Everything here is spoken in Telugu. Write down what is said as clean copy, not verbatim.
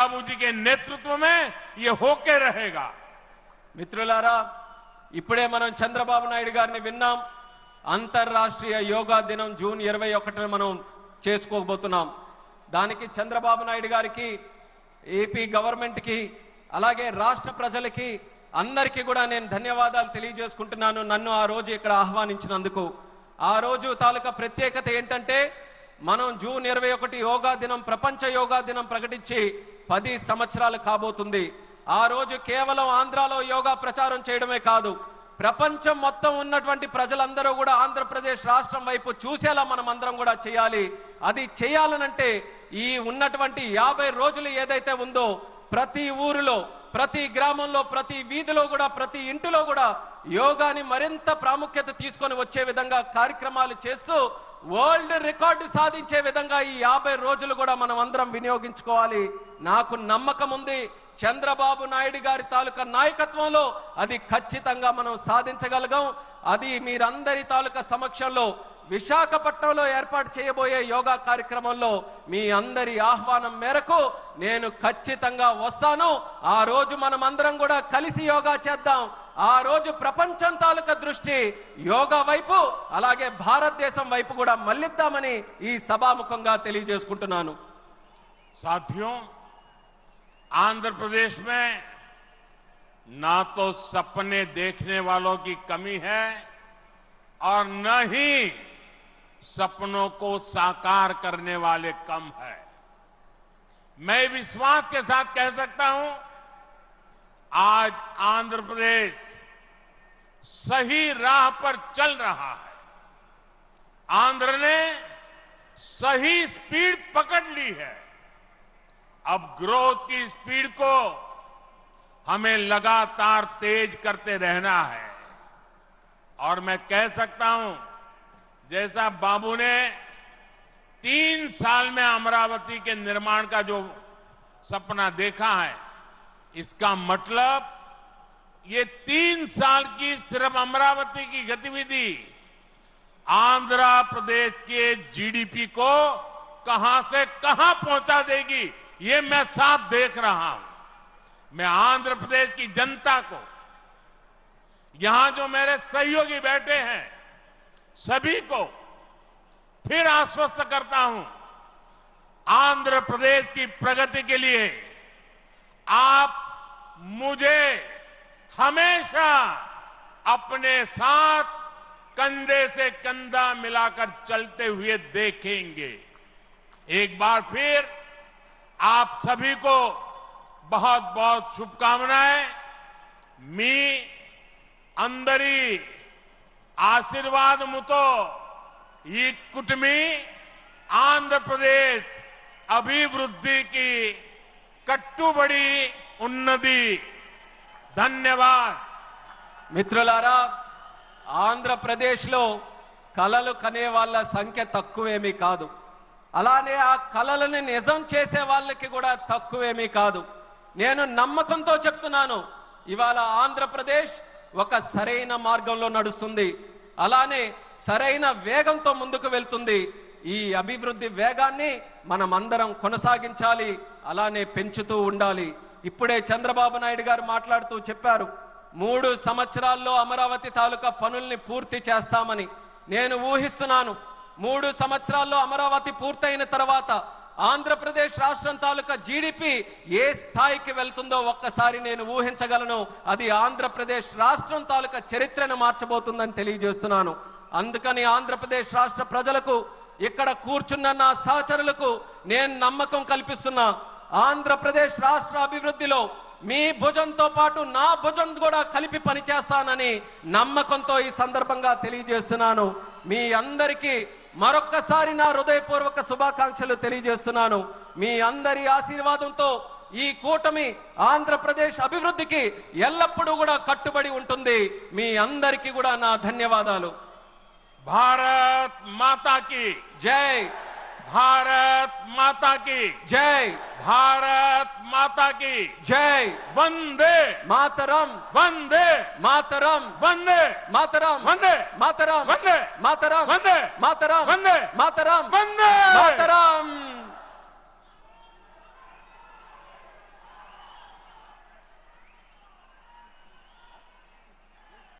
बाबू जी के नेतृत्व में ये होके रहेगा। మిత్రులారా ఇప్పుడే మనం చంద్రబాబు నాయుడు గారిని విన్నాం. అంతర్రాష్ట్రీయ యోగా దినం జూన్ 21న మనం చేసుకోబోతున్నాం. దానికి చంద్రబాబు నాయుడు గారికి, ఏపీ గవర్నమెంట్ కి, అలాగే రాష్ట్ర ప్రజలకి అందరికీ కూడా నేను ధన్యవాదాలు తెలియజేసుకుంటున్నాను. నన్ను ఆ రోజు ఇక్కడ ఆహ్వానించినందుకు. ఆ రోజు తాలూకా ప్రత్యేకత ఏంటంటే మనం జూన్ 21 యోగా దినం, ప్రపంచ యోగా దినం ప్రకటించి 10 సంవత్సరాలు కాబోతుంది. ఆ రోజు కేవలం ఆంధ్రాలో యోగా ప్రచారం చేయడమే కాదు, ప్రపంచం మొత్తం ఉన్నటువంటి ప్రజలందరూ కూడా ఆంధ్రప్రదేశ్ రాష్ట్రం వైపు చూసేలా మనం అందరం కూడా చేయాలి. అది చేయాలనంటే ఈ ఉన్నటువంటి 50 రోజులు ఏదైతే ఉందో ప్రతి ఊరిలో, ప్రతి గ్రామంలో, ప్రతి వీధిలో కూడా, ప్రతి ఇంటిలో కూడా యోగాని మరింత ప్రాముఖ్యత తీసుకొని వచ్చే విధంగా కార్యక్రమాలు చేస్తూ వరల్డ్ రికార్డు సాధించే విధంగా ఈ 50 రోజులు కూడా మనం అందరం వినియోగించుకోవాలి. నాకు నమ్మకం ఉంది చంద్రబాబు నాయుడు గారి తాలూకా నాయకత్వంలో అది ఖచ్చితంగా మనం సాధించగలగాం. అది మీరందరి తాలూకా సమక్షంలో విశాఖపట్నంలో ఏర్పాటు చేయబోయే యోగా కార్యక్రమంలో మీ అందరి ఆహ్వానం మేరకు నేను ఖచ్చితంగా వస్తాను. ఆ రోజు మనం అందరం కూడా కలిసి యోగా చేద్దాం. ఆ రోజు ప్రపంచం తాలూకా దృష్టి యోగా వైపు, అలాగే భారతదేశం వైపు కూడా మళ్ళిద్దామని ఈ సభాముఖంగా తెలియజేసుకుంటున్నాను. साथियों, आंध्र प्रदेश में ना तो सपने देखने वालों की कमी है और न ही सपनों को साकार करने वाले कम है। मैं विश्वास के साथ कह सकता हूं, आज आंध्र प्रदेश सही राह पर चल रहा है। आंध्र ने सही स्पीड पकड़ ली है। अब ग्रोथ की स्पीड को हमें लगातार तेज करते रहना है। और मैं कह सकता हूं, जैसा बाबू ने 3 साल में अमरावती के निर्माण का जो सपना देखा है, इसका मतलब ये 3 साल की सिर्फ अमरावती की गतिविधि आंध्र प्रदेश के जीडीपी को कहां से कहां पहुंचा देगी, ये मैं साफ देख रहा हूं। मैं आंध्र प्रदेश की जनता को, यहां जो मेरे सहयोगी बैठे हैं, सभी को फिर आश्वस्त करता हूं, आंध्र प्रदेश की प्रगति के लिए आप मुझे हमेशा अपने साथ कंधे से कंधा मिलाकर चलते हुए देखेंगे। एक बार फिर आप सभी को बहुत बहुत शुभकामनाएं। मी अंदरी आशीर्वादमुतो ఈ కుటుంబీ ఆంధ్రప్రదేశ్ అభివృద్ధికి కట్టుబడి ఉన్నది. ధన్యవాద్. మిత్రులారా, ఆంధ్రప్రదేశ్లో కలలు కనే వాళ్ళ సంఖ్య తక్కువేమీ కాదు. అలానే ఆ కలలని నిజం చేసే వాళ్ళకి కూడా తక్కువేమీ కాదు. నేను నమ్మకంతో చెప్తున్నాను, ఇవాళ ఆంధ్రప్రదేశ్ ఒక సరైన మార్గంలో నడుస్తుంది. అలానే సరైన వేగంతో ముందుకు వెళ్తుంది. ఈ అభివృద్ధి వేగాన్ని మనం అందరం కొనసాగించాలి, అలానే పెంచుతూ ఉండాలి. ఇప్పుడే చంద్రబాబు నాయుడు గారు మాట్లాడుతూ చెప్పారు, 3 సంవత్సరాల్లో అమరావతి తాలూకా పనుల్ని పూర్తి చేస్తామని. నేను ఊహిస్తున్నాను, 3 సంవత్సరాల్లో అమరావతి పూర్తయిన తర్వాత ఆంధ్రప్రదేశ్ రాష్ట్రం తాలూకా జీడిపి ఏ స్థాయికి వెళ్తుందో ఒక్కసారి నేను ఊహించగలను. అది ఆంధ్రప్రదేశ్ రాష్ట్రం తాలూకా చరిత్రను మార్చబోతుందని తెలియజేస్తున్నాను. అందుకని ఆంధ్రప్రదేశ్ రాష్ట్ర ప్రజలకు, ఇక్కడ కూర్చున్న నా సహచరులకు నేను నమ్మకం కల్పిస్తున్నా, ఆంధ్రప్రదేశ్ రాష్ట్ర అభివృద్ధిలో మీ భుజంతో పాటు నా భుజం కూడా కలిపి పనిచేస్తానని నమ్మకంతో ఈ సందర్భంగా తెలియజేస్తున్నాను. మీ అందరికీ మరొక్కసారి నా హృదయపూర్వక శుభాకాంక్షలు తెలియజేస్తున్నాను. మీ అందరి ఆశీర్వాదంతో ఈ కూటమి ఆంధ్రప్రదేశ్ అభివృద్ధికి ఎల్లప్పుడూ కూడా కట్టుబడి ఉంటుంది. మీ అందరికీ కూడా నా ధన్యవాదాలు. भारत माता की జై. भारत माता की జై. भारत माता की జై. वंदे మాతరం. वंदे మాతరం. वंदे మాతరం. वंदे మాతరం. वंदे మాతరం. वंदे మాతరం. वंदे మాతరం. वंदे మాతరం.